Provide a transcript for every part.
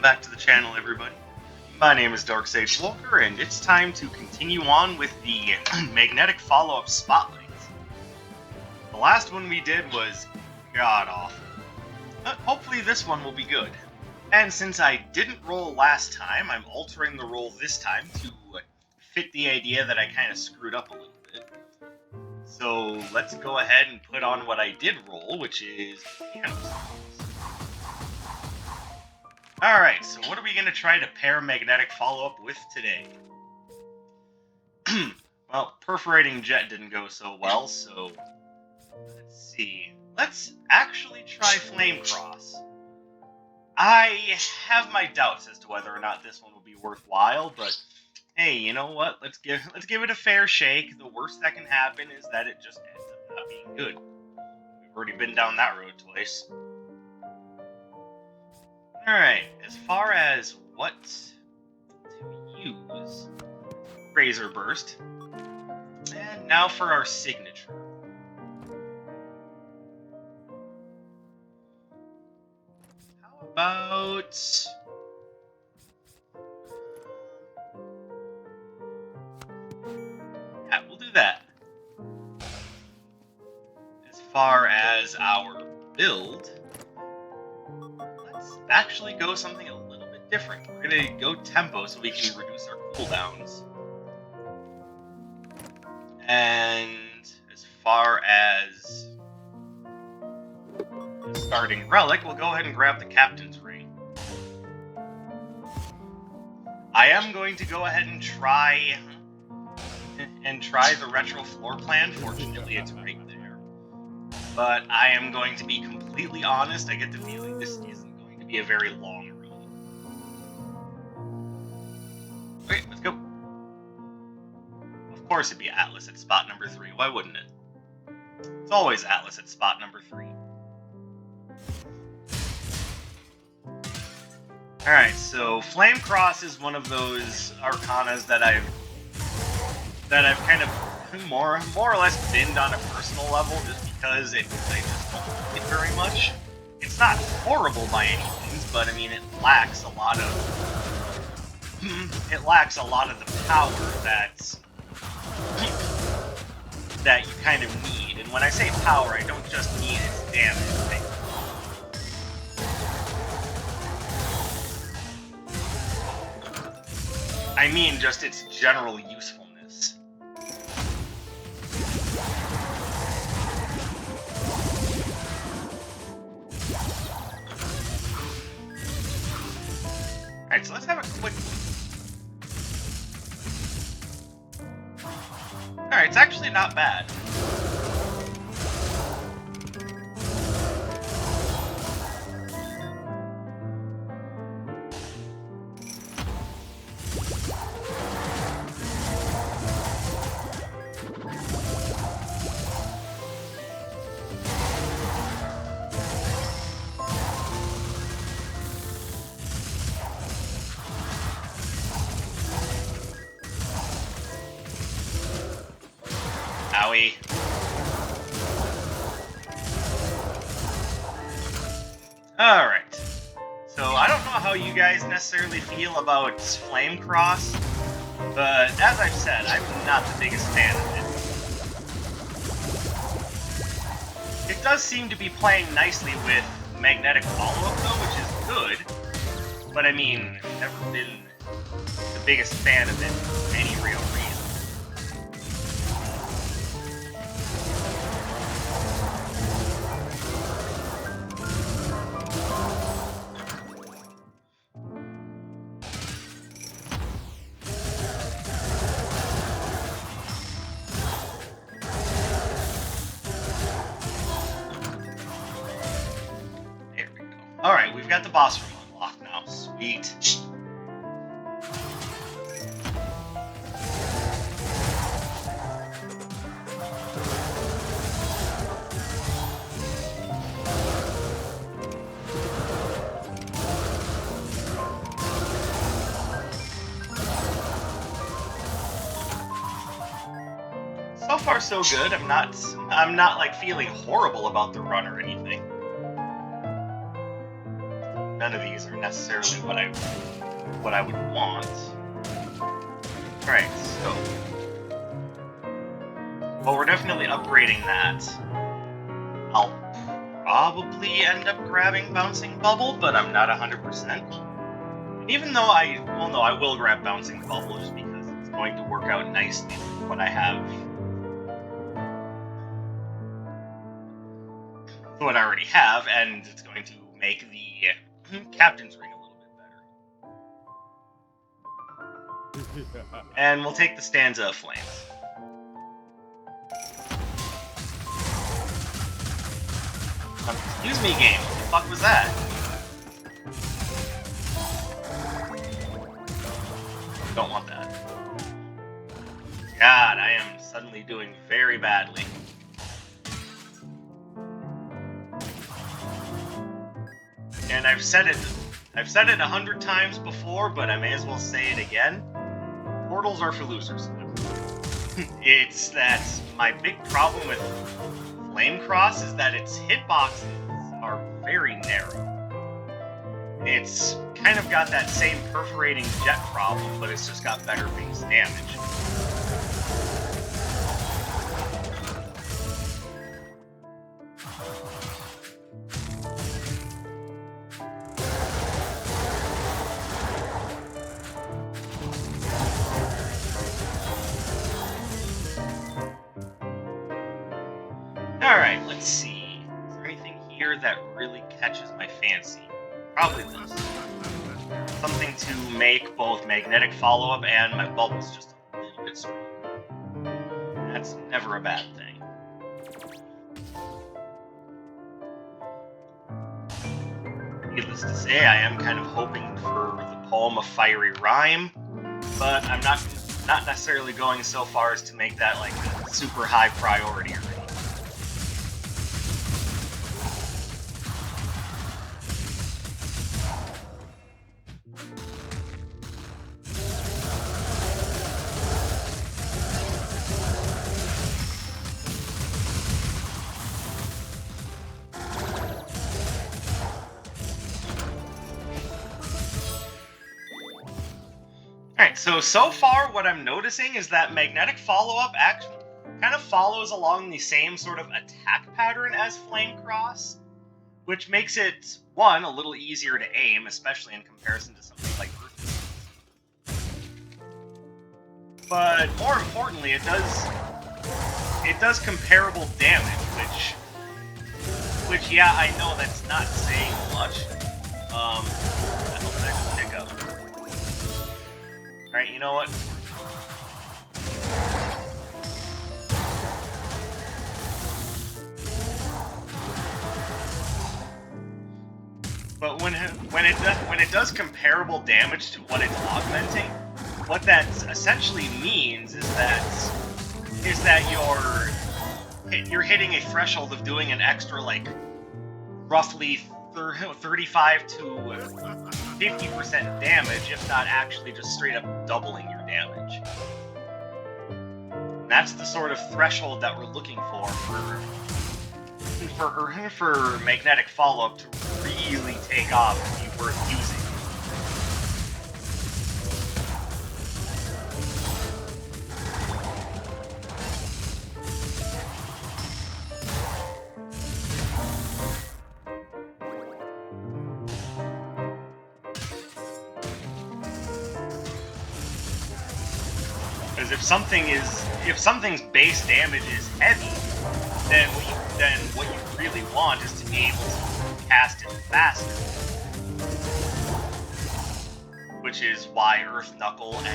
back to the channel, everybody. My name is Dark Sage Walker, and it's time to continue on with the magnetic follow-up spotlights. The last one we did was god-awful. Hopefully this one will be good. And since I didn't roll last time, I'm altering the roll this time to fit the idea that I kind of screwed up a little bit. So let's go ahead and put on what I did roll, which is piano songs. Alright, so what are we going to try to pair magnetic follow-up with today? Well, perforating jet didn't go so well, so let's see. Let's actually try flame cross. I have my doubts as to whether or not this one will be worthwhile, but hey, you know what? Let's give it a fair shake. The worst that can happen is that it just ends up not being good. We've already been down that road twice. Alright, as far as what to use, Razor Burst. And now for our signature. How about... yeah, we'll do that. As far as our build... let's actually go something a little bit different. We're going to go tempo so we can reduce our cooldowns. And as far as the starting relic, we'll go ahead and grab the Captain's Ring. I am going to go ahead and try the retro floor plan. Fortunately, it's right there. But I am going to be completely honest. I get the feeling this isn't going to be a very long run. Okay, let's go. Of course it'd be Atlas at spot number 3. Why wouldn't it? It's always Atlas at spot number 3. Alright, so Flame Cross is one of those arcanas that I've kind of more or less binned on a personal level just because I just don't like it very much. It's not horrible by any means, but I mean it lacks a lot of the power that you kind of need. And when I say power, I don't just mean its damage. I mean just its general usefulness. Alright, so let's have a quick... alright, it's actually not bad. Owie. Alright. So, I don't know how you guys necessarily feel about Flame Cross, but as I've said, I'm not the biggest fan of it. It does seem to be playing nicely with magnetic follow-up, though, which is good, but I mean, I've never been the biggest fan of it for any real reason. Alright, we've got the boss room unlocked now. Sweet. So far so good. I'm not like feeling horrible about the run or anything. none of these are necessarily what I would want. Alright, so... well, we're definitely upgrading that. I'll probably end up grabbing Bouncing Bubble, but I'm not 100%. Even though I will grab Bouncing Bubble just because it's going to work out nicely with what I have. What I already have, and it's going to make the Captain's Ring a little bit better. And we'll take the Stanza of Flames. Excuse me, game. What the fuck was that? Don't want that. God, I am suddenly doing very badly. And I've said it 100 times before, but I may as well say it again. Portals are for losers. It's that my big problem with Flame Cross is that its hitboxes are very narrow. It's kind of got that same perforating jet problem, but it's just got better base damage. Alright, let's see. Is there anything here that really catches my fancy? Probably this. Something to make both magnetic follow-up and my bubbles just a little bit stronger. That's never a bad thing. Needless to say, I am kind of hoping for the Poem of Fiery Rhyme, but I'm not necessarily going so far as to make that like a super high priority or anything. Alright, so far what I'm noticing is that Magnetic Follow-Up actually kind of follows along the same sort of attack pattern as Flame Cross, which makes it, one, a little easier to aim, especially in comparison to something like Earth. But more importantly, it does comparable damage, which yeah, I know that's not saying much. I hope that I can pick up. Alright, you know what? But when it does comparable damage to what it's augmenting, what that essentially means is that you're hitting a threshold of doing an extra like roughly 35 to 50% damage, if not actually just straight up doubling your damage. That's the sort of threshold that we're looking for magnetic follow-up to really take off and be worth using. Because if something's base damage is heavy, then what you really want is to be able to cast it faster. Which is why Earth Knuckle and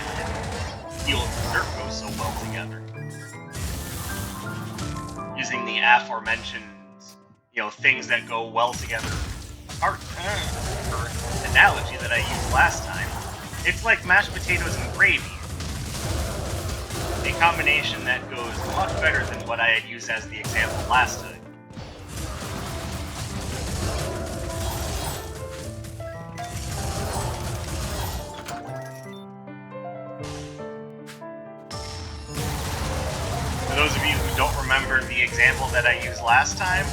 Heal and Berserk go so well together. Using the aforementioned, things that go well together analogy that I used last time. It's like mashed potatoes and gravy. A combination that goes much better than what I had used as the example last time. For those of you who don't remember the example that I used last time,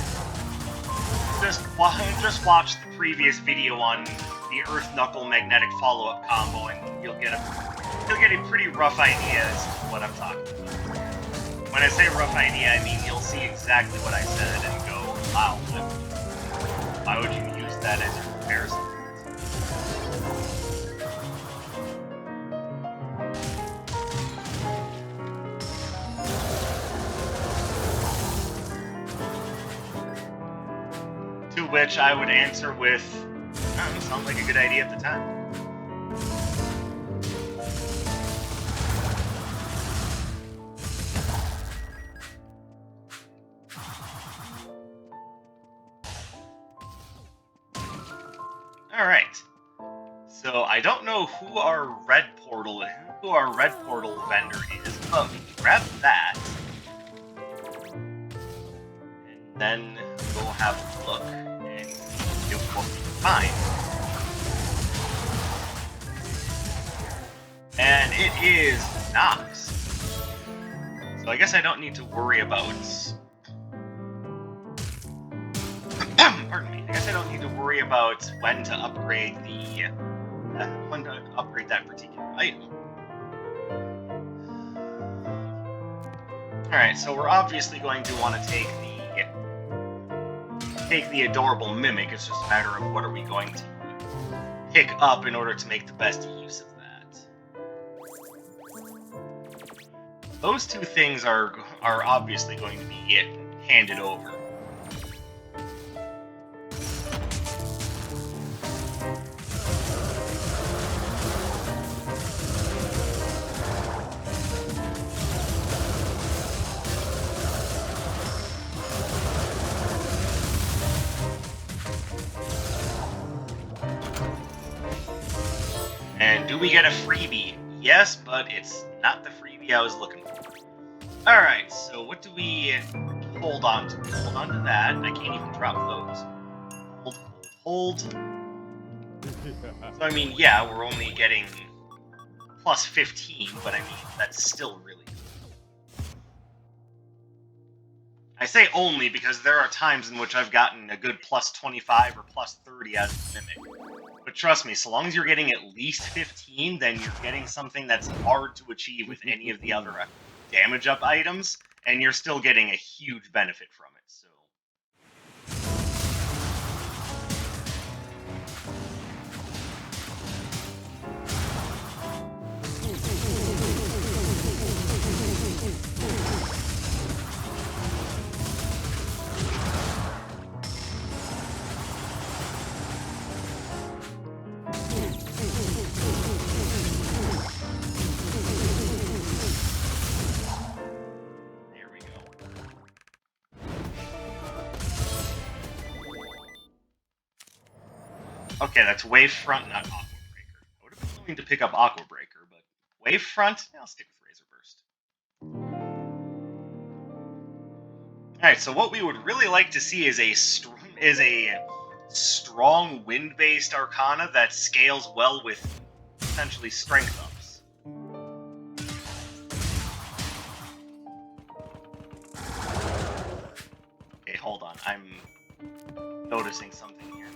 just watch the previous video on the Earth Knuckle magnetic follow-up combo, and you'll get a pretty rough idea as to what I'm talking about. When I say rough idea, I mean you'll see exactly what I said and go, wow, why would you use that as your comparison? To which I would answer with, sounds like a good idea at the time. Alright. So I don't know who our red portal vendor is, but we can grab that. And then go have a look and see what we can find. And it is Nox. So I guess I don't need to worry about... Pardon me. I guess I don't need to worry about when to upgrade that particular item. Alright, so we're obviously going to want to take the adorable mimic. It's just a matter of what are we going to pick up in order to make the best use of that. Those two things are obviously going to be handed over. And do we get a freebie? Yes, but it's not the freebie I was looking for. Alright, so what do we hold on to? Hold on to that. I can't even drop those. Hold. So, I mean, yeah, we're only getting plus 15, but I mean, that's still really good. I say only because there are times in which I've gotten a good plus 25 or plus 30 out of the Mimic. But trust me, so long as you're getting at least 15, then you're getting something that's hard to achieve with any of the other damage up items, and you're still getting a huge benefit from it, so... Okay, that's Wavefront, not Aqua Breaker. I would have been willing to pick up Aqua Breaker, but Wavefront? Yeah, I'll stick with Razor Burst. Alright, so what we would really like to see is a strong wind-based Arcana that scales well with essentially strength ups. Okay, hold on. I'm noticing something here.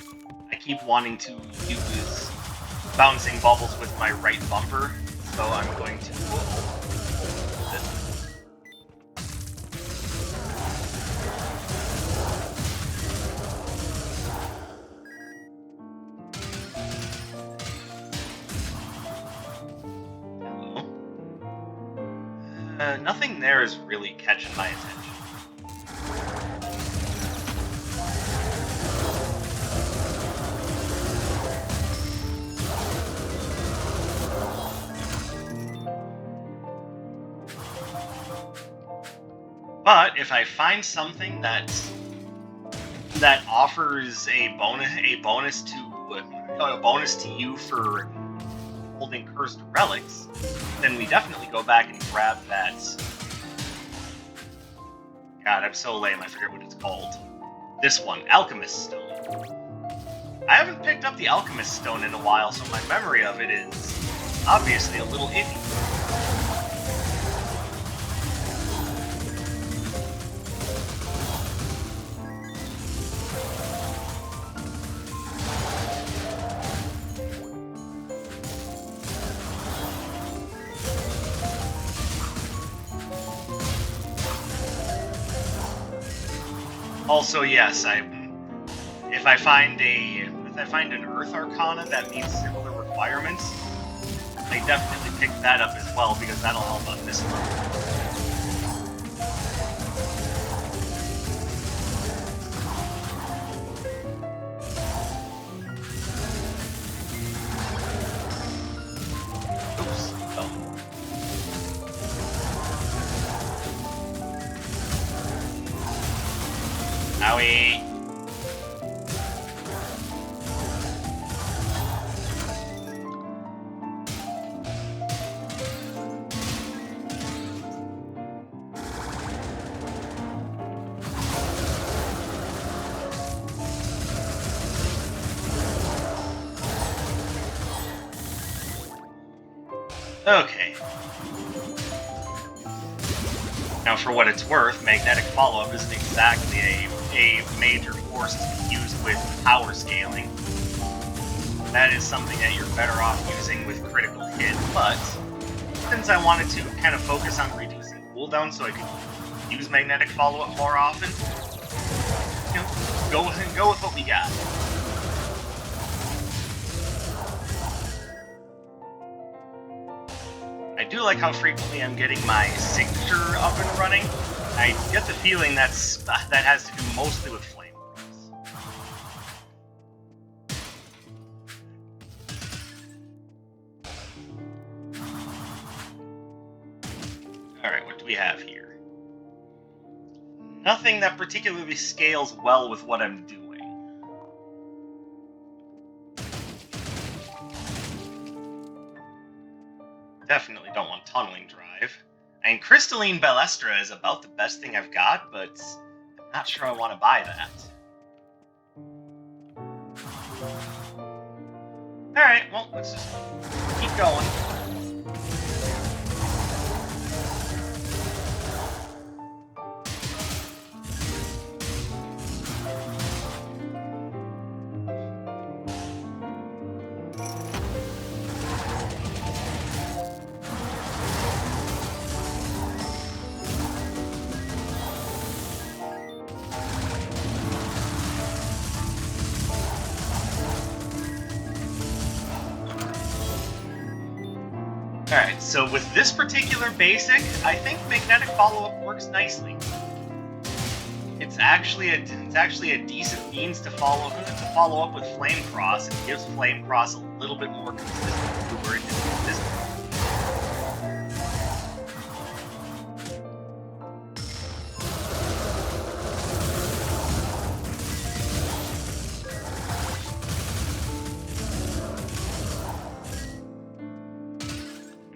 I keep wanting to use bouncing bubbles with my right bumper, so I'm going to hold it. Hello. Nothing there is really catching my attention. But if I find something that offers a bonus to you for holding cursed relics, then we definitely go back and grab that. God, I'm so lame. I forget what it's called. This one, Alchemist Stone. I haven't picked up the Alchemist Stone in a while, so my memory of it is obviously a little iffy. Also, yes, if I find an Earth Arcana that meets similar requirements, I definitely pick that up as well because that'll help on this one. Owie. Okay. Now, for what it's worth, magnetic follow-up isn't exactly a major force to be used with power scaling. That is something that you're better off using with critical hit, but since I wanted to kind of focus on reducing cooldown so I could use magnetic follow-up more often, you know, go with what we got. I do like how frequently I'm getting my signature up and running. I get the feeling that has to do mostly with flame cross. Alright, what do we have here? Nothing that particularly scales well with what I'm doing. Definitely don't want Tunneling Drive. I mean, Crystalline Balestra is about the best thing I've got, but I'm not sure I want to buy that. Alright, well, let's just keep going. Alright, so with this particular basic, I think magnetic follow-up works nicely. It's actually a decent means to follow up with Flame Cross. It gives Flame Cross a little bit more consistent to where it is consistent.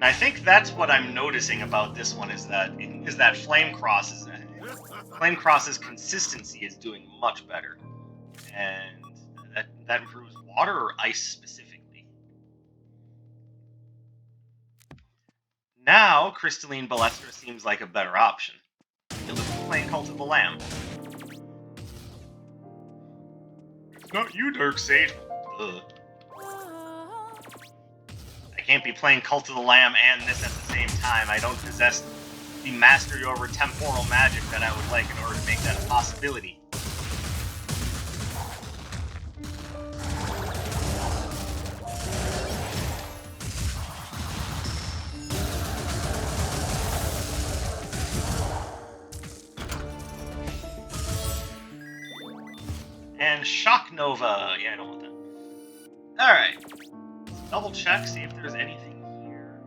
I think that's what I'm noticing about this one is that Flame Cross's consistency is doing much better, and that improves water or ice specifically. Now, Crystalline Balestra seems like a better option. Let's be playing Cult of the Lamb. It's not you, Darkseid. Ugh. I can't be playing Cult of the Lamb and this at the same time. I don't possess the mastery over temporal magic that I would like in order to make that a possibility. And Shock Nova. Yeah, I don't want that. Alright. Double check, see if there's anything here.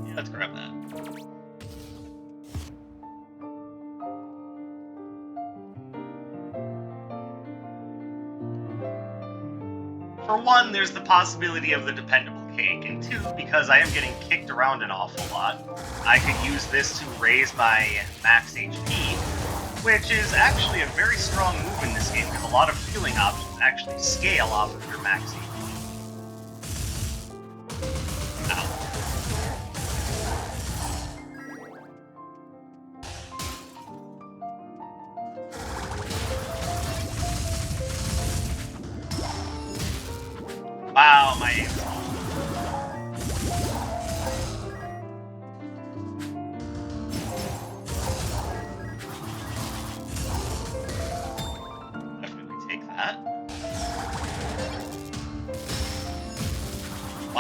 Yeah, let's grab that. For one, there's the possibility of the dependable cake, and two, because I am getting kicked around an awful lot, I could use this to raise my max HP, which is actually a very strong move in this game, because a lot of healing options actually scale off of your max HP. Ow. Wow, my aim.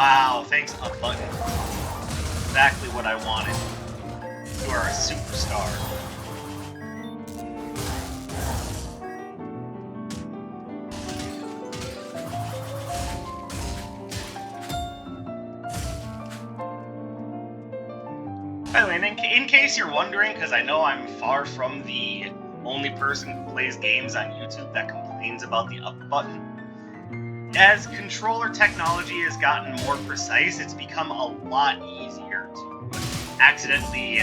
Wow, thanks, up button. Exactly what I wanted. You are a superstar. By the way, in case you're wondering, because I know I'm far from the only person who plays games on YouTube that complains about the up button, as controller technology has gotten more precise, it's become a lot easier to accidentally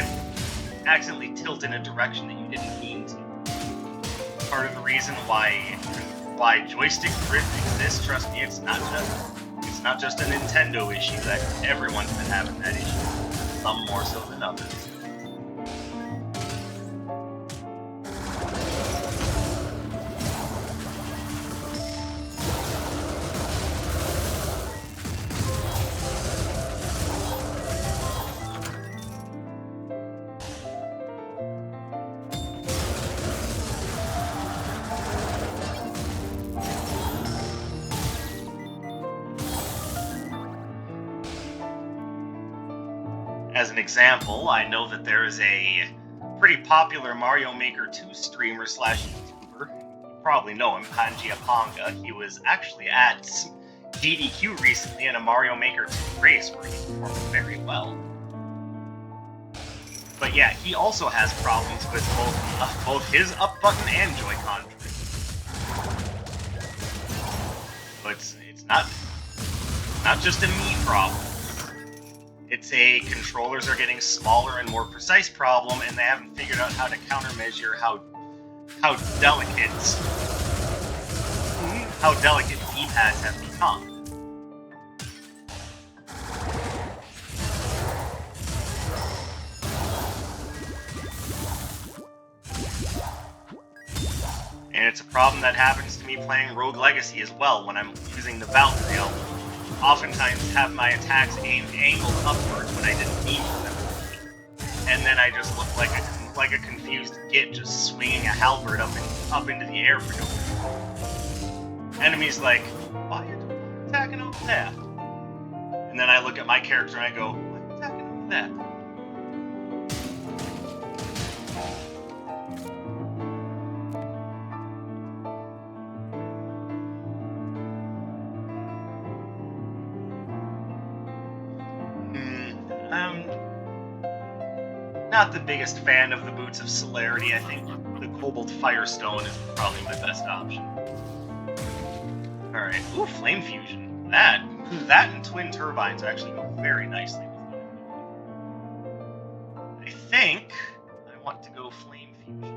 tilt in a direction that you didn't mean to. Part of the reason why joystick drift exists, trust me, it's not just a Nintendo issue. That everyone's been having that issue. Some more so than others. As an example, I know that there is a pretty popular Mario Maker 2 streamer / YouTuber. You probably know him, Panji Apanga. He was actually at GDQ recently in a Mario Maker 2 race where he performed very well. But yeah, he also has problems with both his up button and Joy-Con drift. So it's not just a me problem. It's a controllers are getting smaller and more precise problem, and they haven't figured out how to countermeasure how delicate D-pads have become. And it's a problem that happens to me playing Rogue Legacy as well. When I'm using the Valkyrie, I'll oftentimes have my attacks angled upwards when I didn't mean for them to be. And then I just look like a confused git just swinging a halberd up into the air for no reason. Enemies like, why are you attacking over there? And then I look at my character and I go, why are you attacking over there? Not the biggest fan of the Boots of Celerity. I think the Cobalt Firestone is probably my best option. Alright, ooh, Flame Fusion. That and Twin Turbines actually go very nicely with what I'm doing. I think I want to go Flame Fusion.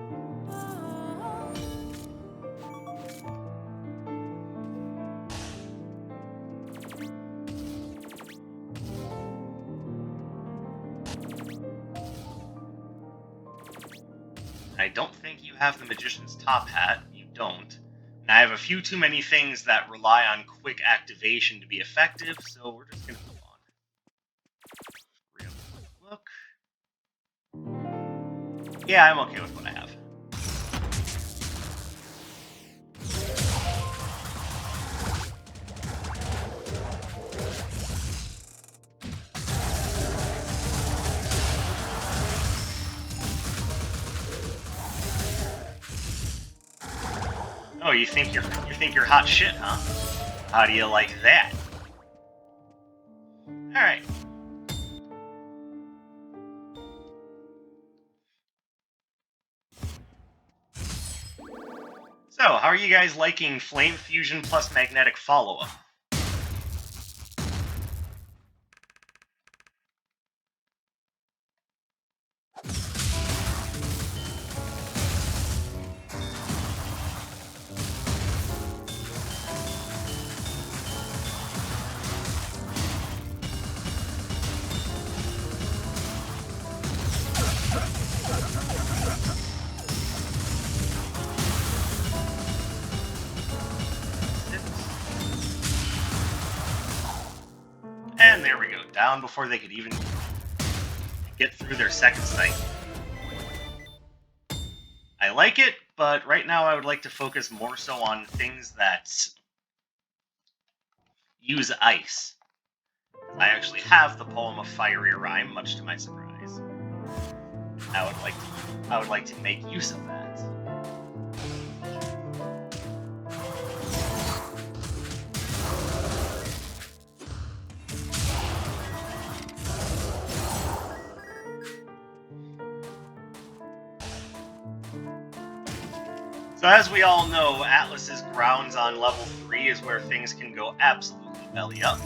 I don't think you have the Magician's Top Hat. You don't. And I have a few too many things that rely on quick activation to be effective, so we're just gonna move on. Real quick look. Yeah, I'm okay with what I have. Oh, you think you're hot shit, huh? How do you like that? Alright. So, how are you guys liking Flame Fusion plus Magnetic Follow-Up? And there we go, down before they could even get through their second cycle. I like it, but right now I would like to focus more so on things that use ice. I actually have the poem of Fiery Rhyme, much to my surprise. I would like to make use of that. So as we all know, Atlas's grounds on level 3 is where things can go absolutely belly up.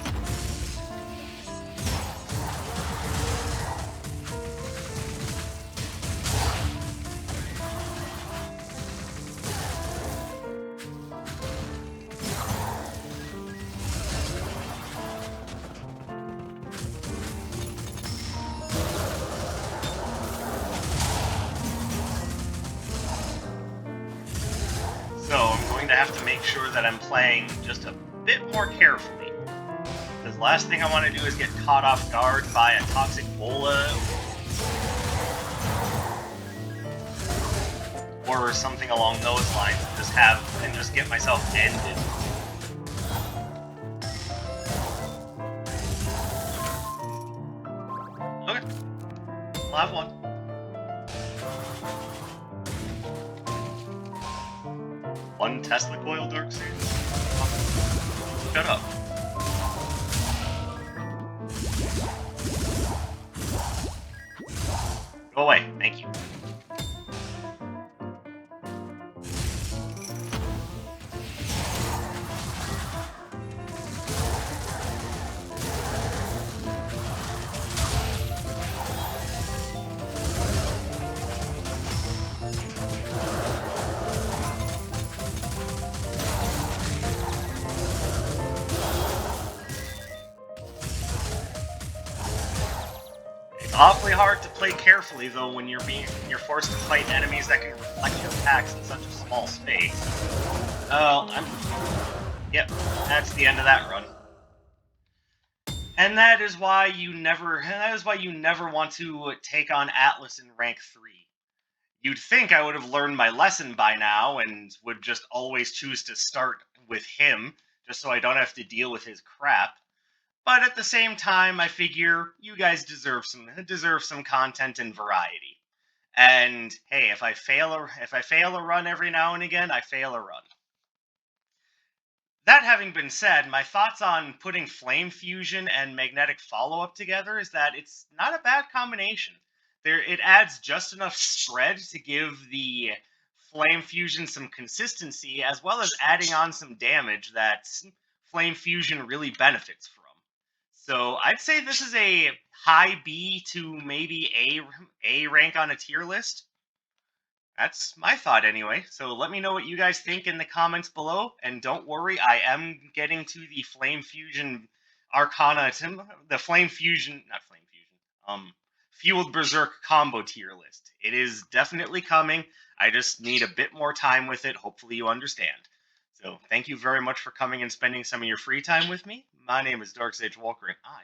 So I'm going to have to make sure that I'm playing just a bit more carefully. Because the last thing I want to do is get caught off guard by a toxic bola or something along those lines and just get myself ended. Okay. I'll have one. One Tesla coil, Darkseid? Shut up. Go away, thank you. It's awfully hard to play carefully though when you're forced to fight enemies that can reflect your attacks in such a small space. Yep, that's the end of that run. And that is why you never want to take on Atlas in rank 3. You'd think I would have learned my lesson by now and would just always choose to start with him, just so I don't have to deal with his crap. But at the same time, I figure you guys deserve some content and variety. And hey, if I fail a run every now and again, I fail a run. That having been said, my thoughts on putting Flame Fusion and Magnetic Follow-Up together is that it's not a bad combination. It adds just enough spread to give the Flame Fusion some consistency, as well as adding on some damage that Flame Fusion really benefits from. So I'd say this is a high B to maybe A rank on a tier list. That's my thought anyway. So let me know what you guys think in the comments below. And don't worry, I am getting to the Flame Fusion Arcana, the Flame Fusion, not Flame Fusion, Fueled Berserk combo tier list. It is definitely coming. I just need a bit more time with it. Hopefully you understand. So thank you very much for coming and spending some of your free time with me. My name is Dark Sage Walker, and I